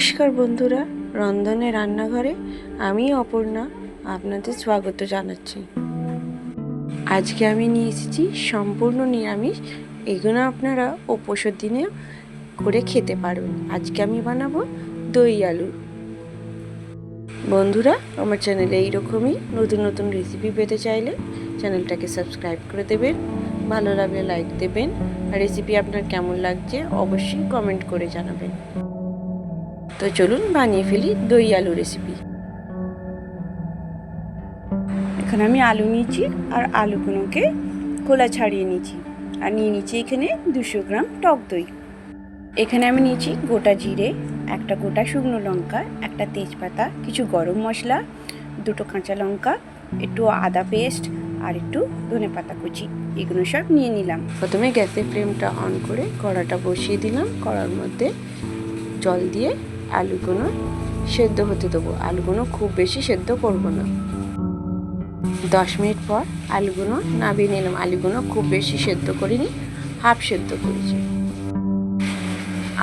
নমস্কার বন্ধুরা, রন্ধনে রান্নাঘরে আমি অপর্ণা আপনাদের স্বাগত জানাচ্ছি। আজকে আমি নিয়ে এসেছি সম্পূর্ণ নিরামিষ। এগুলো আপনারা উপোসের দিনে করে খেতে পারবেন। আজকে আমি বানাবো দই আলু। বন্ধুরা, আমার চ্যানেলে এইরকমই নতুন নতুন রেসিপি পেতে চাইলে চ্যানেলটাকে সাবস্ক্রাইব করে দেবেন, ভালো লাগলে লাইক দেবেন, আর রেসিপি আপনার কেমন লাগছে অবশ্যই কমেন্ট করে জানাবেন। তো চলুন বানিয়ে ফেলি দই আলু রেসিপি। এখানে আমি আলু নিয়েছি আর আলুগুলোকে খোলা ছাড়িয়ে নিয়েছি, আর নিয়ে নিয়েছি এখানে 200 গ্রাম টক দই। এখানে আমি নিয়েছি গোটা জিরে, একটা গোটা শুকনো লঙ্কা, একটা তেজপাতা, কিছু গরম মশলা, 2টো কাঁচা লঙ্কা, একটু আদা পেস্ট আর একটু ধনেপাতা কুচি, এগুলো সব নিয়ে নিলাম। প্রথমে গ্যাসের ফ্লেমটা অন করে কড়াটা বসিয়ে দিলাম। কড়ার মধ্যে জল দিয়ে আলুগুলো সেদ্ধ হতে দেবো। আলুগুলো খুব বেশি সেদ্ধ করবো না। 10 মিনিট পর আলুগুলো নামিয়ে নিলাম। আলুগুলো খুব বেশি সেদ্ধ করিনি, হাফ সেদ্ধ করেছি।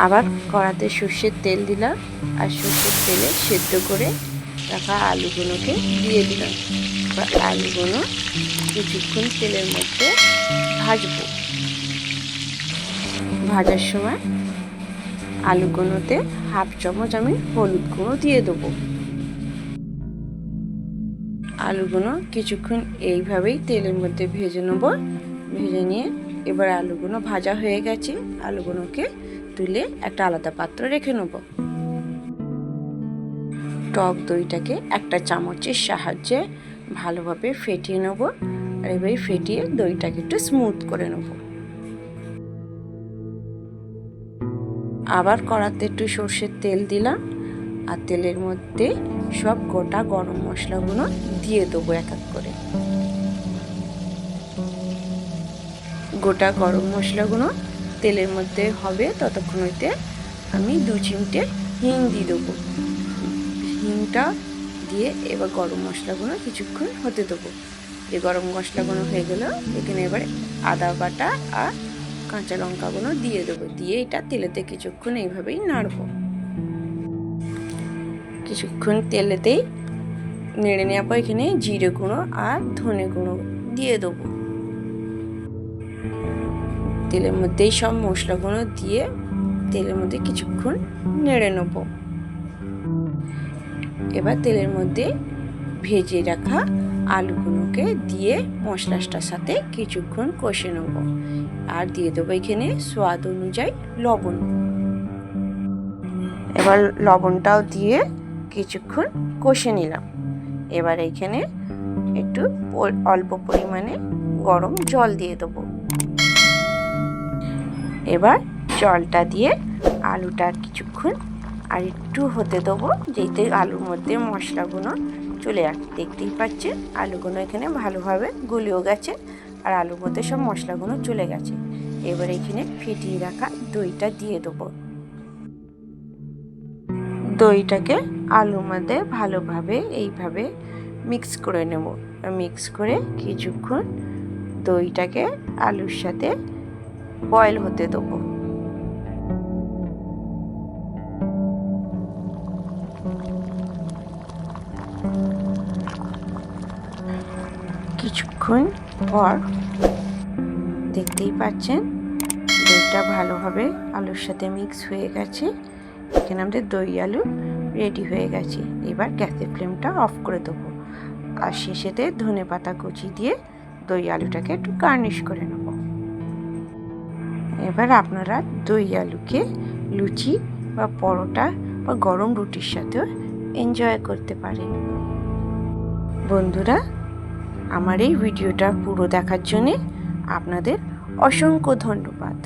আবার কড়াতে সর্ষের তেল দিলাম, আর সর্ষের তেলে সেদ্ধ করে রাখা আলুগুলোকে দিয়ে দিলাম। আলুগুলো কিছুক্ষণ তেলের মধ্যে ভাজবো। ভাজার সময় আলুগুলোতে হাফ চামচ আমি হলুদ গুঁড়ো দিয়ে দেবো। আলুগুলো কিছুক্ষণ এইভাবেই তেলের মধ্যে ভেজে নেব। ভেজে নিয়ে এবার আলুগুলো ভাজা হয়ে গেছে, আলুগুলোকে তুলে একটা আলাদা পাত্র রেখে নেব। টক দইটাকে একটা চামচের সাহায্যে ভালোভাবে ফেটিয়ে নেব। আর এবার ফেটিয়ে দইটাকে একটু স্মুথ করে নেব। আবার কড়াতে একটু সর্ষের তেল দিলাম, আর তেলের মধ্যে সব গোটা গরম মশলাগুলো দিয়ে দেবো এক এক করে। গোটা গরম মশলাগুলো তেলের মধ্যে হবে ততক্ষণ হইতে আমি 2 চিমটে হিং দিয়ে দেবো। হিংটা দিয়ে এবার গরম মশলাগুলো কিছুক্ষণ হতে দেবো। এই গরম মশলাগুলো হয়ে গেল, এখানে এবার আদা বাটা আর কাঁচা লঙ্কাগুলো দিয়ে দেবো। দিয়ে এটা তেলেতে কিছুক্ষণ এইভাবেই নাড়বো। কিছুক্ষণ তেলেতেই নেড়ে নেওয়ার পর এখানে জিরে গুঁড়ো আর ধনে গুঁড়ো দিয়ে দেবো। তেলের মধ্যেই সব মশলাগুলো দিয়ে তেলের মধ্যে কিছুক্ষণ নেড়ে নেব। এবার তেলের মধ্যে ভেজে রাখা আলুগুলোকে দিয়ে মশলাটার সাথে কিছুক্ষণ কষে নেব। আর দিয়ে দেবো এখানে স্বাদ অনুযায়ী লবণ। এবার লবণটাও দিয়ে কিছুক্ষণ কষে নিলাম। এবার এখানে একটু অল্প পরিমাণে গরম জল দিয়ে দেবো। এবার জলটা দিয়ে আলুটা কিছুক্ষণ আর একটু হতে দেবো, যেতে আলুর মধ্যে মশলাগুলো চলে আসে। দেখতেই পাচ্ছেন আলুগুলো এখানে ভালোভাবে গলেও গেছে, আর আলুর মধ্যে সব মশলাগুলো চলে গেছে। এবার এখানে ফেটিয়ে রাখা দইটা দিয়ে দেবো। দইটাকে আলুর মধ্যে ভালোভাবে এইভাবে মিক্স করে নেব। মিক্স করে কিছুক্ষণ দইটাকে আলুর সাথে বয়েল হতে দেবো। কিছুক্ষণ পর দেখতেই পাচ্ছেন দইটা ভালোভাবে আলুর সাথে মিক্স হয়ে গেছে। এখানে আমাদের দই আলু রেডি হয়ে গেছে। এবার গ্যাসের ফ্লেমটা অফ করে দেবো, আর শেষেতে ধনেপাতা কুচি দিয়ে দই আলুটাকে একটু গার্নিশ করে নেব। এবার আপনারা দই আলুকে লুচি বা পরোটা বা গরম রুটির সাথেও এনজয় করতে পারেন। বন্ধুরা, আমার এই ভিডিওটা পুরো দেখার জন্যে আপনাদের অসংখ্য ধন্যবাদ।